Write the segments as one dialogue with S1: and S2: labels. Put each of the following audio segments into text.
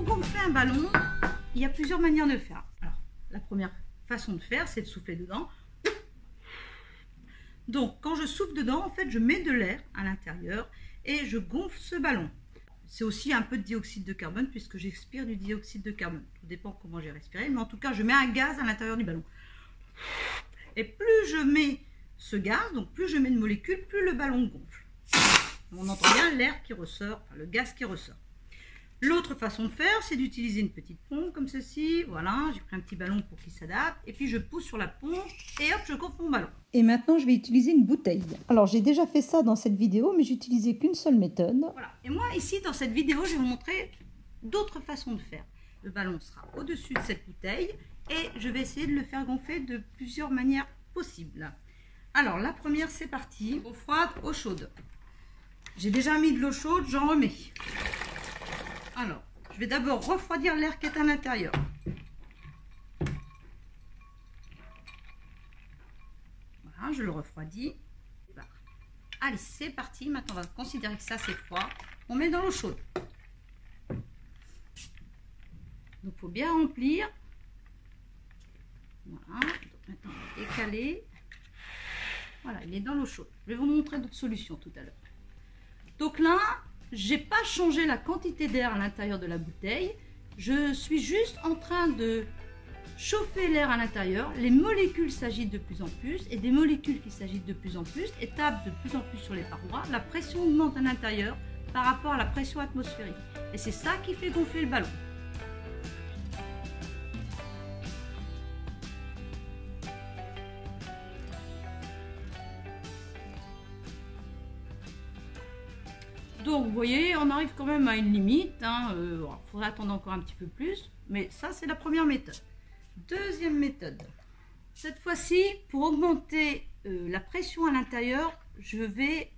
S1: gonfler un ballon, il y a plusieurs manières de le faire. Alors, la première façon de faire, c'est de souffler dedans. Donc, quand je souffle dedans, en fait, je mets de l'air à l'intérieur et je gonfle ce ballon. C'est aussi un peu de dioxyde de carbone puisque j'expire du dioxyde de carbone. Tout dépend comment j'ai respiré, mais en tout cas, je mets un gaz à l'intérieur du ballon. Et plus je mets ce gaz, donc plus je mets de molécules, plus le ballon gonfle. On entend bien l'air qui ressort, enfin, le gaz qui ressort. L'autre façon de faire, c'est d'utiliser une petite pompe comme ceci. Voilà, j'ai pris un petit ballon pour qu'il s'adapte. Et puis je pousse sur la pompe et hop, je gonfle mon ballon.
S2: Et maintenant, je vais utiliser une bouteille. Alors, j'ai déjà fait ça dans cette vidéo, mais j'utilisais qu'une seule méthode.
S1: Voilà. Et moi, ici, dans cette vidéo, je vais vous montrer d'autres façons de faire. Le ballon sera au-dessus de cette bouteille et je vais essayer de le faire gonfler de plusieurs manières possibles. Alors, la première, c'est parti. Eau froide, eau chaude. J'ai déjà mis de l'eau chaude, j'en remets. Alors, je vais d'abord refroidir l'air qui est à l'intérieur. Voilà, je le refroidis. Allez, c'est parti. Maintenant, on va considérer que ça, c'est froid. On met dans l'eau chaude. Donc, il faut bien remplir. Voilà. Donc, maintenant, on va décaler. Voilà, il est dans l'eau chaude. Je vais vous montrer d'autres solutions tout à l'heure. Donc là, j'ai pas changé la quantité d'air à l'intérieur de la bouteille. Je suis juste en train de chauffer l'air à l'intérieur. Les molécules s'agitent de plus en plus et des molécules qui s'agitent de plus en plus et tapent de plus en plus sur les parois. La pression augmente à l'intérieur par rapport à la pression atmosphérique. Et c'est ça qui fait gonfler le ballon. Donc vous voyez, on arrive quand même à une limite, il faudrait attendre encore un petit peu plus, mais ça c'est la première méthode. Deuxième méthode, cette fois-ci pour augmenter la pression à l'intérieur, je vais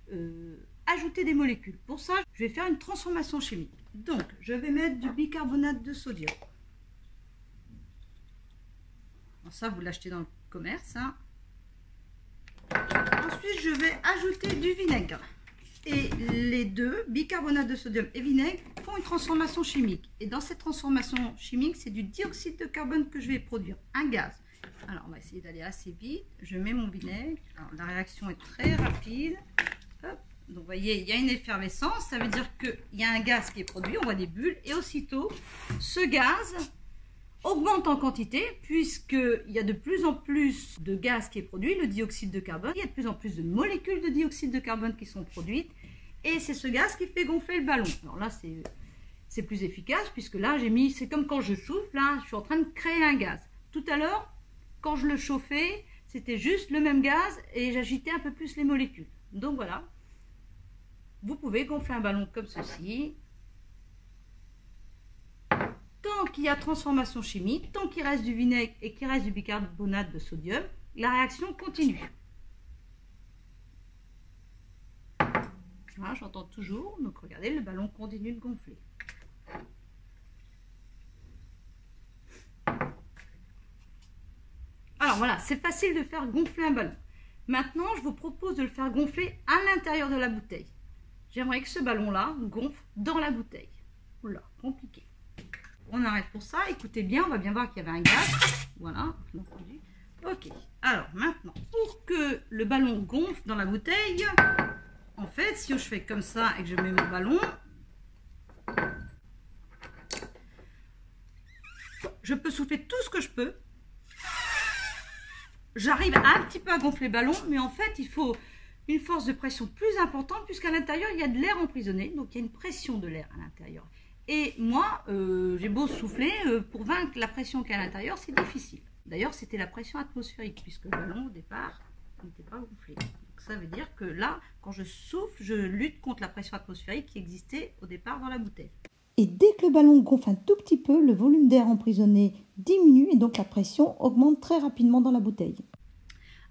S1: ajouter des molécules. Pour ça, je vais faire une transformation chimique. Donc je vais mettre du bicarbonate de sodium. Alors, ça vous l'achetez dans le commerce. Ensuite je vais ajouter du vinaigre. Et les deux, bicarbonate de sodium et vinaigre, font une transformation chimique. Et dans cette transformation chimique, c'est du dioxyde de carbone que je vais produire, un gaz. Alors, on va essayer d'aller assez vite. Je mets mon vinaigre. Alors, la réaction est très rapide. Hop. Donc, vous voyez, il y a une effervescence. Ça veut dire qu'il y a un gaz qui est produit. On voit des bulles. Et aussitôt, ce gaz augmente en quantité puisqu'il y a de plus en plus de gaz qui est produit, le dioxyde de carbone. Il y a de plus en plus de molécules de dioxyde de carbone qui sont produites et c'est ce gaz qui fait gonfler le ballon. Alors là, c'est plus efficace puisque là, j'ai mis, c'est comme quand je souffle, là, je suis en train de créer un gaz. Tout à l'heure, quand je le chauffais, c'était juste le même gaz et j'agitais un peu plus les molécules. Donc voilà, vous pouvez gonfler un ballon comme ceci. Tant qu'il y a transformation chimique, tant qu'il reste du vinaigre et qu'il reste du bicarbonate de sodium, la réaction continue. Voilà, j'entends toujours. Donc regardez, le ballon continue de gonfler. Alors voilà, c'est facile de faire gonfler un ballon. Maintenant, je vous propose de le faire gonfler à l'intérieur de la bouteille. J'aimerais que ce ballon-là gonfle dans la bouteille. Oula, compliqué. On arrête pour ça, écoutez bien, on va bien voir qu'il y avait un gaz. Voilà, ok. Alors maintenant, pour que le ballon gonfle dans la bouteille, en fait, si je fais comme ça et que je mets mon ballon, je peux souffler tout ce que je peux. J'arrive un petit peu à gonfler le ballon, mais en fait, il faut une force de pression plus importante puisqu'à l'intérieur, il y a de l'air emprisonné, donc il y a une pression de l'air à l'intérieur. Et moi, j'ai beau souffler, pour vaincre la pression qu'il y a à l'intérieur, c'est difficile. D'ailleurs, c'était la pression atmosphérique, puisque le ballon, au départ, n'était pas gonflé. Donc, ça veut dire que là, quand je souffle, je lutte contre la pression atmosphérique qui existait au départ dans la bouteille.
S2: Et dès que le ballon gonfle un tout petit peu, le volume d'air emprisonné diminue et donc la pression augmente très rapidement dans la bouteille.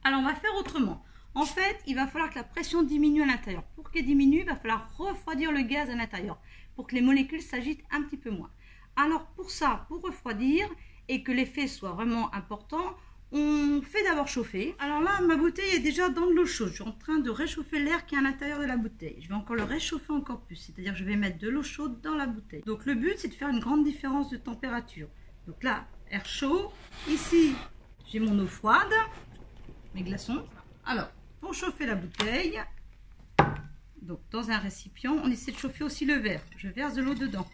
S1: Alors, on va faire autrement. En fait, il va falloir que la pression diminue à l'intérieur. Pour qu'elle diminue, il va falloir refroidir le gaz à l'intérieur pour que les molécules s'agitent un petit peu moins. Alors pour ça, pour refroidir et que l'effet soit vraiment important, On fait d'abord chauffer. Alors là, ma bouteille est déjà dans de l'eau chaude. Je suis en train de réchauffer l'air qui est à l'intérieur de la bouteille. Je vais encore le réchauffer encore plus. C'est-à-dire que je vais mettre de l'eau chaude dans la bouteille. Donc le but, c'est de faire une grande différence de température. Donc là, air chaud. Ici, j'ai mon eau froide, mes glaçons. Alors, pour chauffer la bouteille, donc dans un récipient, on essaie de chauffer aussi le verre. Je verse de l'eau dedans.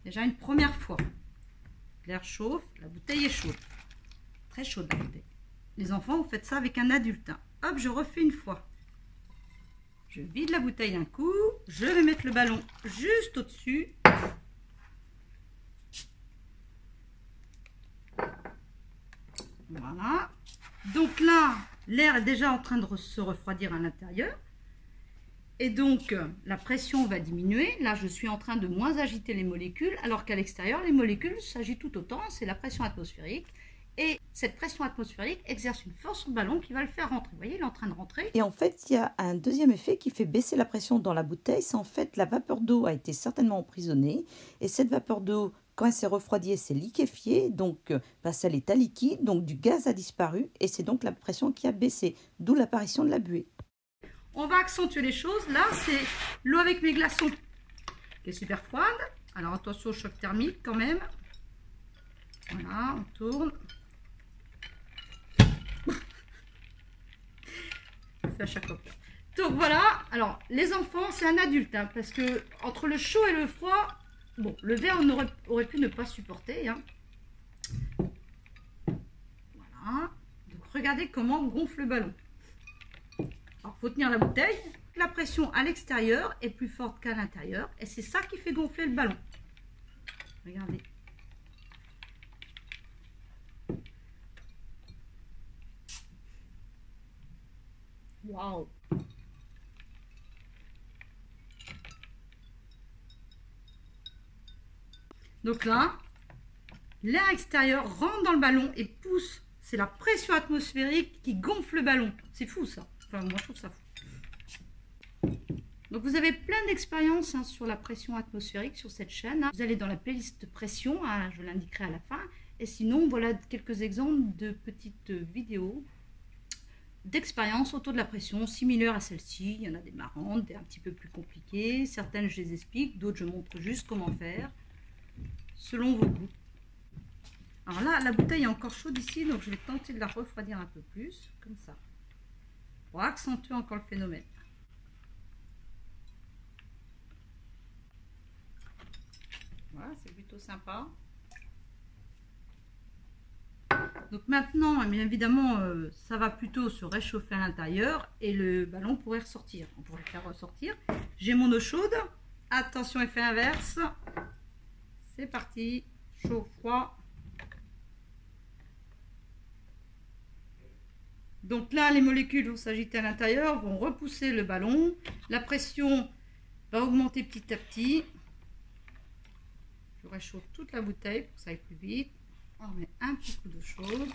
S1: Déjà une première fois. L'air chauffe, la bouteille est chaude. Très chaude la bouteille. Les enfants, vous faites ça avec un adulte. Hop, je refais une fois. Je vide la bouteille d'un coup. Je vais mettre le ballon juste au-dessus. Voilà. Donc là, l'air est déjà en train de se refroidir à l'intérieur. Et donc, la pression va diminuer. Là, je suis en train de moins agiter les molécules, alors qu'à l'extérieur, les molécules s'agitent tout autant. C'est la pression atmosphérique. Et cette pression atmosphérique exerce une force sur le ballon qui va le faire rentrer. Vous voyez, il est en train de rentrer.
S2: Et en fait, il y a un deuxième effet qui fait baisser la pression dans la bouteille. C'est en fait la vapeur d'eau a été certainement emprisonnée. Et cette vapeur d'eau, quand elle s'est refroidie, elle s'est liquéfiée. Donc, ça l'état liquide. Donc, du gaz a disparu. Et c'est donc la pression qui a baissé. D'où l'apparition de la buée.
S1: On va accentuer les choses. Là, c'est l'eau avec mes glaçons qui est super froide. Alors, attention au choc thermique quand même. Voilà, on tourne. À chaque fois. Donc voilà, alors les enfants c'est un adulte hein, parce que entre le chaud et le froid, bon le verre on aurait pu ne pas supporter hein. Voilà, donc regardez comment on gonfle le ballon. Alors faut tenir la bouteille, la pression à l'extérieur est plus forte qu'à l'intérieur et c'est ça qui fait gonfler le ballon. Regardez. Waouh! Donc là, l'air extérieur rentre dans le ballon et pousse. C'est la pression atmosphérique qui gonfle le ballon. C'est fou ça. Enfin, moi je trouve ça fou. Donc vous avez plein d'expériences hein, sur la pression atmosphérique sur cette chaîne. Hein. Vous allez dans la playlist pression, hein, je l'indiquerai à la fin. Et sinon, voilà quelques exemples de petites vidéos d'expériences autour de la pression similaires à celle-ci. Il y en a des marrantes, des un petit peu plus compliquées. Certaines je les explique, d'autres je montre juste comment faire selon vos goûts. Alors là, la bouteille est encore chaude ici, donc je vais tenter de la refroidir un peu plus, comme ça, pour accentuer encore le phénomène. Voilà, c'est plutôt sympa. Donc maintenant, bien évidemment, ça va plutôt se réchauffer à l'intérieur et le ballon pourrait ressortir. On pourrait le faire ressortir. J'ai mon eau chaude. Attention, effet inverse. C'est parti. Chaud, froid. Donc là, les molécules vont s'agiter à l'intérieur, vont repousser le ballon. La pression va augmenter petit à petit. Je réchauffe toute la bouteille pour que ça aille plus vite. On met un petit coup d'eau chaude.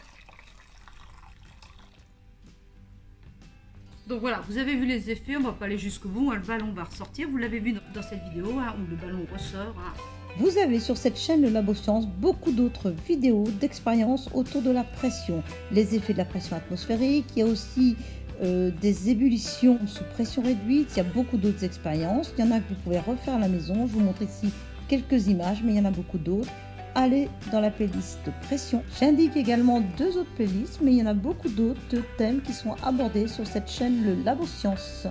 S1: Donc voilà, vous avez vu les effets, on ne va pas aller jusqu'au bout, hein, le ballon va ressortir. Vous l'avez vu dans cette vidéo hein, où le ballon ressort. Hein.
S2: Vous avez sur cette chaîne Le Labo Science beaucoup d'autres vidéos d'expériences autour de la pression, les effets de la pression atmosphérique, il y a aussi des ébullitions sous pression réduite, il y a beaucoup d'autres expériences, il y en a que vous pouvez refaire à la maison, je vous montre ici quelques images, mais il y en a beaucoup d'autres. Allez dans la playlist pression. J'indique également 2 autres playlists, mais il y en a beaucoup d'autres thèmes qui sont abordés sur cette chaîne Le Labo Science.